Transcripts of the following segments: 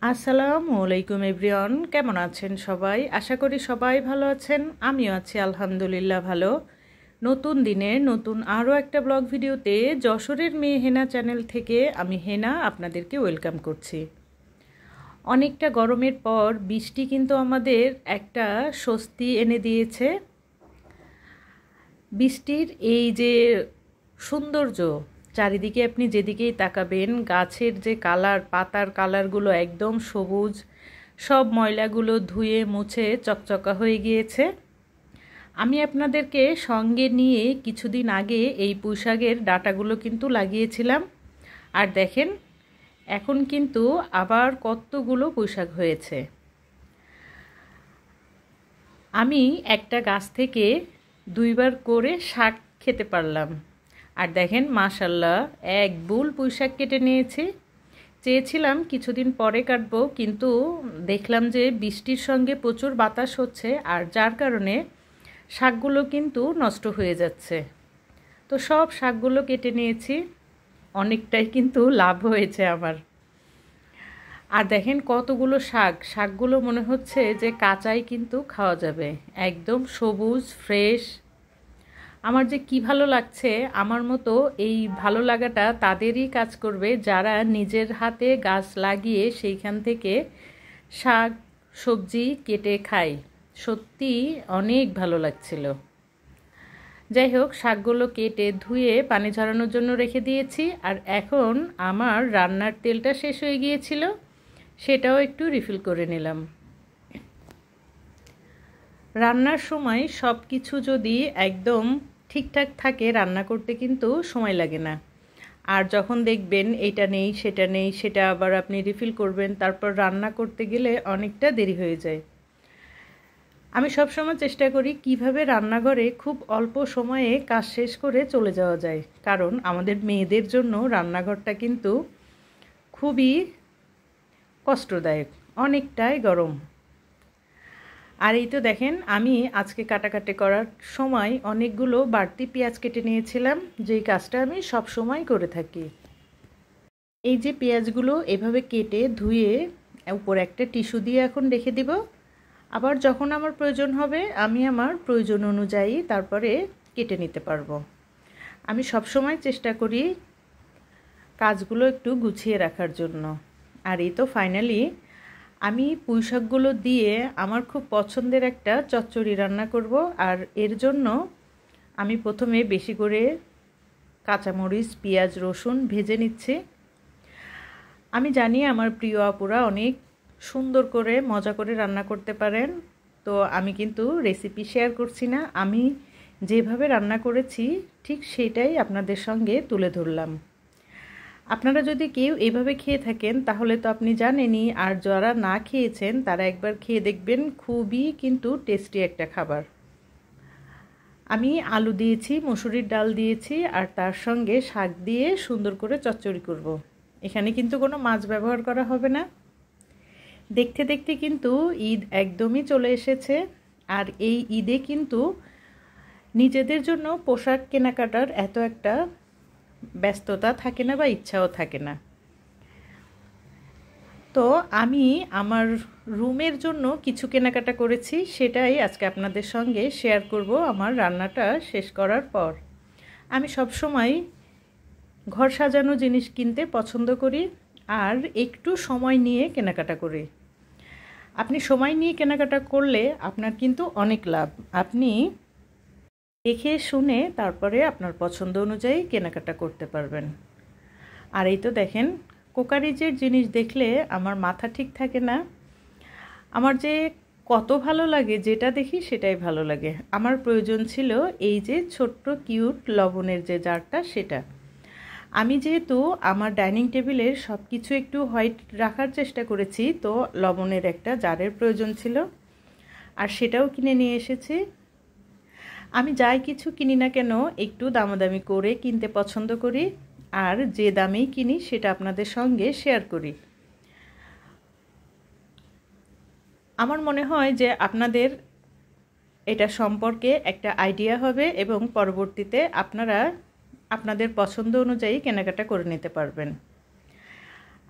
আসসালামু আলাইকুম এভরিওয়ান, কেমন আছেন সবাই? আশা করি সবাই ভালো আছেন। আমিও আছি আলহামদুলিল্লাহ ভালো। নতুন দিনের নতুন আরও একটা ব্লগ ভিডিওতে যশোরের মেয়ে হেনা চ্যানেল থেকে আমি হেনা আপনাদেরকে ওয়েলকাম করছি। অনেকটা গরমের পর বৃষ্টি কিন্তু আমাদের একটা স্বস্তি এনে দিয়েছে। বৃষ্টির এই যে সৌন্দর্য, চারিদিকে আপনি যেদিকেই তাকাবেন গাছের যে কালার, পাতার কালারগুলো একদম সবুজ, সব ময়লাগুলো ধুয়ে মুছে চকচকা হয়ে গিয়েছে। আমি আপনাদেরকে সঙ্গে নিয়ে কিছুদিন আগে এই পুঁইশাকের ডাঁটাগুলো কিন্তু লাগিয়েছিলাম, আর দেখেন এখন কিন্তু আবার কতগুলো পুঁইশাক হয়েছে। আমি একটা গাছ থেকে দুইবার করে শাক খেতে পারলাম। আর দেখেন মাশাল্লাহ, এক বুল পুঁইশাক কেটে নিয়েছি। চেয়েছিলাম কিছুদিন পরে কাটবো, কিন্তু দেখলাম যে বৃষ্টির সঙ্গে প্রচুর বাতাস হচ্ছে, আর যার কারণে শাকগুলো কিন্তু নষ্ট হয়ে যাচ্ছে। তো সব শাকগুলো কেটে নিয়েছি, অনেকটাই কিন্তু লাভ হয়েছে আমার। আর দেখেন কতগুলো শাকগুলো মনে হচ্ছে যে কাঁচাই কিন্তু খাওয়া যাবে, একদম সবুজ ফ্রেশ। আমার যে কি ভালো লাগছে, আমার মতো এই ভালো লাগাটা তাদেরই কাজ করবে যারা নিজের হাতে গাছ লাগিয়ে সেইখান থেকে শাক সবজি কেটে খায়। সত্যি অনেক ভালো লাগছিল। যাই হোক, শাকগুলো কেটে ধুয়ে পানি ঝরানোর জন্য রেখে দিয়েছি। আর এখন আমার রান্নার তেলটা শেষ হয়ে গিয়েছিল, সেটাও একটু রিফিল করে নিলাম। রান্নার সময় সব কিছু যদি একদম ঠিকঠাক থাকে, রান্না করতে কিন্তু সময় লাগে না। আর যখন দেখবেন এটা নেই সেটা নেই, সেটা আবার আপনি রিফিল করবেন, তারপর রান্না করতে গেলে অনেকটা দেরি হয়ে যায়। আমি সবসময় চেষ্টা করি কিভাবে রান্নাঘরে খুব অল্প সময়ে কাজ শেষ করে চলে যাওয়া যায়, কারণ আমাদের মেয়েদের জন্য রান্নাঘরটা কিন্তু খুবই কষ্টদায়ক, অনেকটাই গরম। আর এই তো দেখেন, আমি আজকে কাটাকাটি করার সময় অনেকগুলো বাড়তি পেঁয়াজ কেটে নিয়েছিলাম, যেই কাজটা আমি সব সময় করে থাকি। এই যে পেঁয়াজগুলো এভাবে কেটে ধুয়ে উপর একটা টিস্যু দিয়ে এখন রেখে দিব। আবার যখন আমার প্রয়োজন হবে আমি আমার প্রয়োজন অনুযায়ী তারপরে কেটে নিতে পারবো। আমি সব সময় চেষ্টা করি কাজগুলো একটু গুছিয়ে রাখার জন্য। আর এই তো ফাইনালি আমি পুঁইশাকগুলো দিয়ে আমার খুব পছন্দের একটা চচ্চড়ি রান্না করব। আর এর জন্য আমি প্রথমে বেশি করে কাঁচামরিচ, পেঁয়াজ, রসুন ভেজে নিচ্ছি। আমি জানি আমার প্রিয় আপুরা অনেক সুন্দর করে মজা করে রান্না করতে পারেন, তো আমি কিন্তু রেসিপি শেয়ার করছি না, আমি যেভাবে রান্না করেছি ঠিক সেটাই আপনাদের সঙ্গে তুলে ধরলাম। আপনারা যদি কেউ এভাবে খেয়ে থাকেন তাহলে তো আপনি জানেনই, আর যারা না খেয়েছেন তারা একবার খেয়ে দেখবেন, খুবই কিন্তু টেস্টি একটা খাবার। আমি আলু দিয়েছি, মসুরির ডাল দিয়েছি, আর তার সঙ্গে শাক দিয়ে সুন্দর করে চচ্চড়ি করব। এখানে কিন্তু কোনো মাছ ব্যবহার করা হবে না। দেখতে দেখতে কিন্তু ঈদ একদমই চলে এসেছে, আর এই ঈদে কিন্তু নিজেদের জন্য পোশাক কেনাকাটার এত একটা ব্যস্ততা থাকে না বা ইচ্ছাও থাকে না। তো আমি আমার রুমের জন্য কিছু কেনাকাটা করেছি, সেটাই আজকে আপনাদের সঙ্গে শেয়ার করব আমার রান্নাটা শেষ করার পর। আমি সব সময় ঘর সাজানো জিনিস কিনতে পছন্দ করি, আর একটু সময় নিয়ে কেনাকাটা করি। আপনি সময় নিয়ে কেনাকাটা করলে আপনার কিন্তু অনেক লাভ। আপনি দেখে শুনে তারপরে আপনার পছন্দ অনুযায়ী কেনাকাটা করতে পারবেন। আর এই তো দেখেন, কোকারিজের জিনিস দেখলে আমার মাথা ঠিক থাকে না। আমার যে কত ভালো লাগে, যেটা দেখি সেটাই ভালো লাগে। আমার প্রয়োজন ছিল এই যে ছোট্ট কিউট লবণের যে জারটা, সেটা। আমি যেহেতু আমার ডাইনিং টেবিলের সব কিছু একটু হোয়াইট রাখার চেষ্টা করেছি, তো লবণের একটা জারের প্রয়োজন ছিল, আর সেটাও কিনে নিয়ে এসেছি। আমি যাই কিছু কিনি না কেন একটু দামাদামি করে কিনতে পছন্দ করি, আর যে দামেই কিনি সেটা আপনাদের সঙ্গে শেয়ার করি। আমার মনে হয় যে আপনাদের এটা সম্পর্কে একটা আইডিয়া হবে, এবং পরবর্তীতে আপনারা আপনাদের পছন্দ অনুযায়ী কেনাকাটা করে নিতে পারবেন।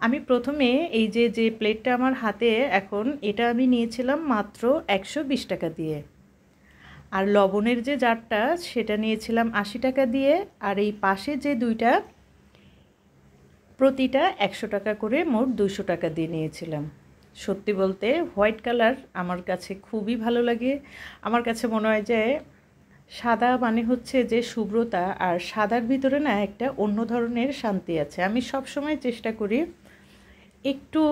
আমি প্রথমে এই যে প্লেটটা আমার হাতে এখন, এটা আমি নিয়েছিলাম মাত্র 120 টাকা দিয়ে। আর লবণের যে জারটা সেটা নিয়েছিলাম 80 টাকা দিয়ে। আর এই পাশে যে দুইটা, প্রতিটা 100 টাকা করে, মোট 200 টাকা দিয়ে নিয়েছিলাম। সত্যি বলতে হোয়াইট কালার আমার কাছে খুবই ভালো লাগে। আমার কাছে মনে হয় যে সাদা মানে হচ্ছে যে শুভ্রতা, আর সাদার ভিতরে না একটা অন্য ধরনের শান্তি আছে। আমি সব সময় চেষ্টা করি একটু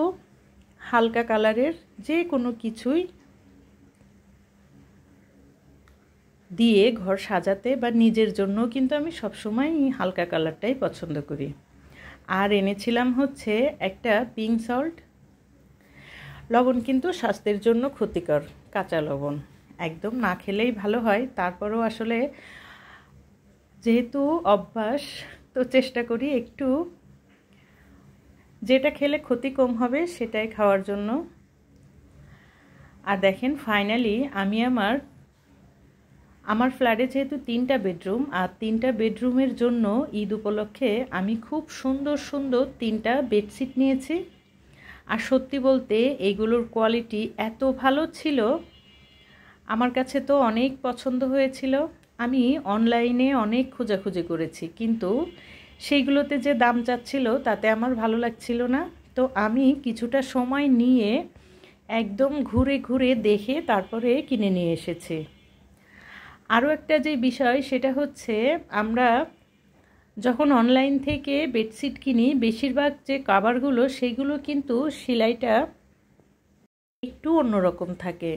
হালকা কালারের যে কোনো কিছুই দিয়ে ঘর সাজাতে, বা নিজের জন্য কিন্তু আমি সবসময় হালকা কালারটাই পছন্দ করি। আর এনেছিলাম হচ্ছে একটা পিঙ্ক সল্ট। লবণ কিন্তু স্বাস্থ্যের জন্য ক্ষতিকর, কাঁচা লবণ একদম না খেলেই ভালো হয়। তারপরেও আসলে যেহেতু অভ্যাস, তো চেষ্টা করি একটু যেটা খেলে ক্ষতি কম হবে সেটাই খাওয়ার জন্য। আর দেখেন ফাইনালি আমি আমার ফ্ল্যাটে যেহেতু 3টা বেডরুম, আর 3টা বেডরুমের জন্য ঈদ উপলক্ষে আমি খুব সুন্দর সুন্দর 3টা বেডশিট নিয়েছি। আর সত্যি বলতে এইগুলোর কোয়ালিটি এত ভালো ছিল, আমার কাছে তো অনেক পছন্দ হয়েছিল। আমি অনলাইনে অনেক খোঁজাখুঁজি করেছি, কিন্তু সেইগুলোতে যে দাম চাচ্ছিল তাতে আমার ভালো লাগছিল না। তো আমি কিছুটা সময় নিয়ে একদম ঘুরে ঘুরে দেখে তারপরে কিনে নিয়ে এসেছি। আরও একটা যে বিষয় সেটা হচ্ছে, আমরা যখন অনলাইন থেকে বেডশিট কিনি, বেশিরভাগ যে কভারগুলো সেইগুলো কিন্তু সেলাইটা একটু অন্যরকম থাকে।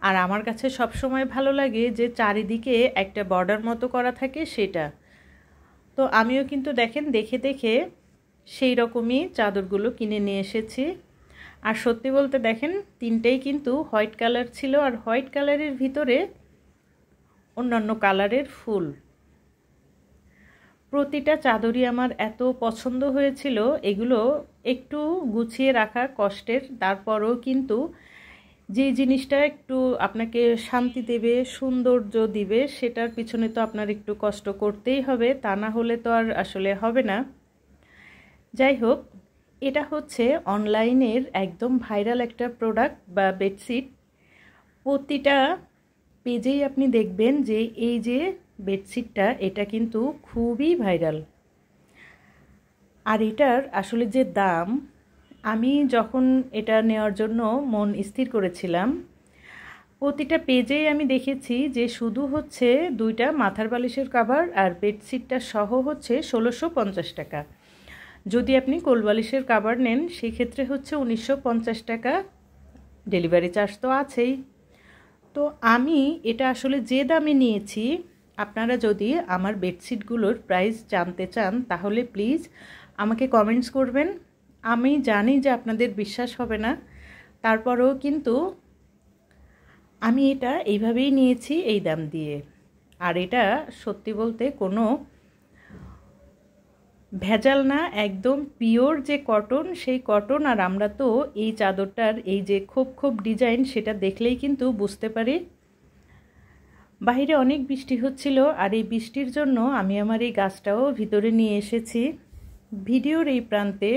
আর আমার কাছে সব সময় ভালো লাগে যে চারিদিকে একটা বর্ডার মতো করা থাকে সেটা। তো আমিও কিন্তু দেখেন দেখে দেখে সেই রকমই চাদরগুলো কিনে নিয়ে এসেছি। আর সত্যি বলতে দেখেন 3টেই কিন্তু হোয়াইট কালার ছিল, আর হোয়াইট কালারের ভিতরে অন্যান্য কালারের ফুল। প্রতিটা চাদরই আমার এত পছন্দ হয়েছিল। এগুলো একটু গুছিয়ে রাখা কষ্টের, তারপরও কিন্তু যে জিনিসটা একটু আপনাকে শান্তি দেবে, সৌন্দর্য দিবে, সেটার পিছনে তো আপনার একটু কষ্ট করতেই হবে, তা না হলে তো আর আসলে হবে না। যাই হোক, এটা হচ্ছে অনলাইনের একদম ভাইরাল একটা প্রোডাক্ট বা বেডশিট। প্রতিটা পেজেই আপনি দেখবেন যে এই যে বেডশিটটা, এটা কিন্তু খুবই ভাইরাল। আর এটার আসলে যে দাম, আমি যখন এটা নেওয়ার জন্য মন স্থির করেছিলাম, প্রতিটা পেজেই আমি দেখেছি যে শুধু হচ্ছে 2টা মাথার বালিশের কভার আর বেডশিটটা সহ হচ্ছে 1650 টাকা। যদি আপনি কোলবালিশের কভার নেন সেক্ষেত্রে হচ্ছে 1950 টাকা, ডেলিভারি চার্জ তো আছেই। তো আমি এটা আসলে যে দামে নিয়েছি, আপনারা যদি আমার বেডশিটগুলোর প্রাইস জানতে চান তাহলে প্লিজ আমাকে কমেন্টস করবেন। আমি জানি যে আপনাদের বিশ্বাস হবে না, তারপরেও কিন্তু আমি এটা এইভাবেই নিয়েছি এই দাম দিয়ে। আর এটা সত্যি বলতে কোনো ভেজাল না, একদম পিওর যে কটন, সেই কটন। আর আমরা তো এই চাদরটার এই যে খোপ খোপ ডিজাইন, সেটা দেখলেই কিন্তু বুঝতে পারি। বাইরে অনেক বৃষ্টি হচ্ছিল, আর এই বৃষ্টির জন্য আমি আমার এই গাছটাও ভিতরে নিয়ে এসেছি। ভিডিওর এই প্রান্তে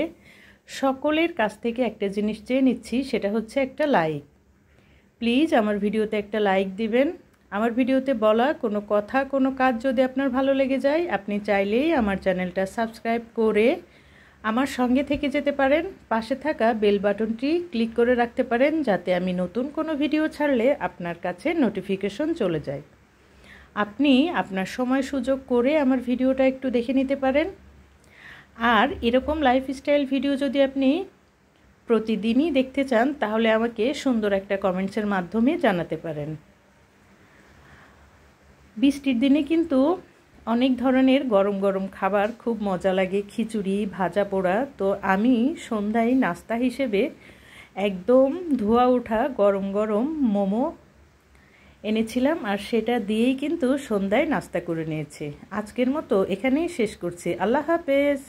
সকলের কাছ থেকে একটা জিনিস চেয়ে নিচ্ছি, সেটা হচ্ছে একটা লাইক। প্লিজ আমার ভিডিওতে একটা লাইক দিবেন। আমার ভিডিওতে বলা কোনো কথা, কোনো কাজ যদি আপনার ভালো লেগে যায়, আপনি চাইলেই আমার চ্যানেলটা সাবস্ক্রাইব করে আমার সঙ্গে থেকে যেতে পারেন। পাশে থাকা বেল বাটনটি ক্লিক করে রাখতে পারেন, যাতে আমি নতুন কোনো ভিডিও ছাড়লে আপনার কাছে নোটিফিকেশন চলে যায়। আপনি আপনার সময় সুযোগ করে আমার ভিডিওটা একটু দেখে নিতে পারেন। আর এরকম লাইফস্টাইল ভিডিও যদি আপনি প্রতিদিনই দেখতে চান, তাহলে আমাকে সুন্দর একটা কমেন্টসের মাধ্যমে জানাতে পারেন। বৃষ্টির দিনে কিন্তু অনেক ধরনের গরম গরম খাবার খুব মজা লাগে, খিচুড়ি, ভাজা পোড়া। তো আমি সন্ধ্যায় নাস্তা হিসেবে একদম ধোয়া ওঠা গরম গরম মোমো এনেছিলাম, আর সেটা দিয়েই কিন্তু সন্ধ্যায় নাস্তা করে নিয়েছি। আজকের মতো এখানেই শেষ করছি। আল্লাহ হাফেজ।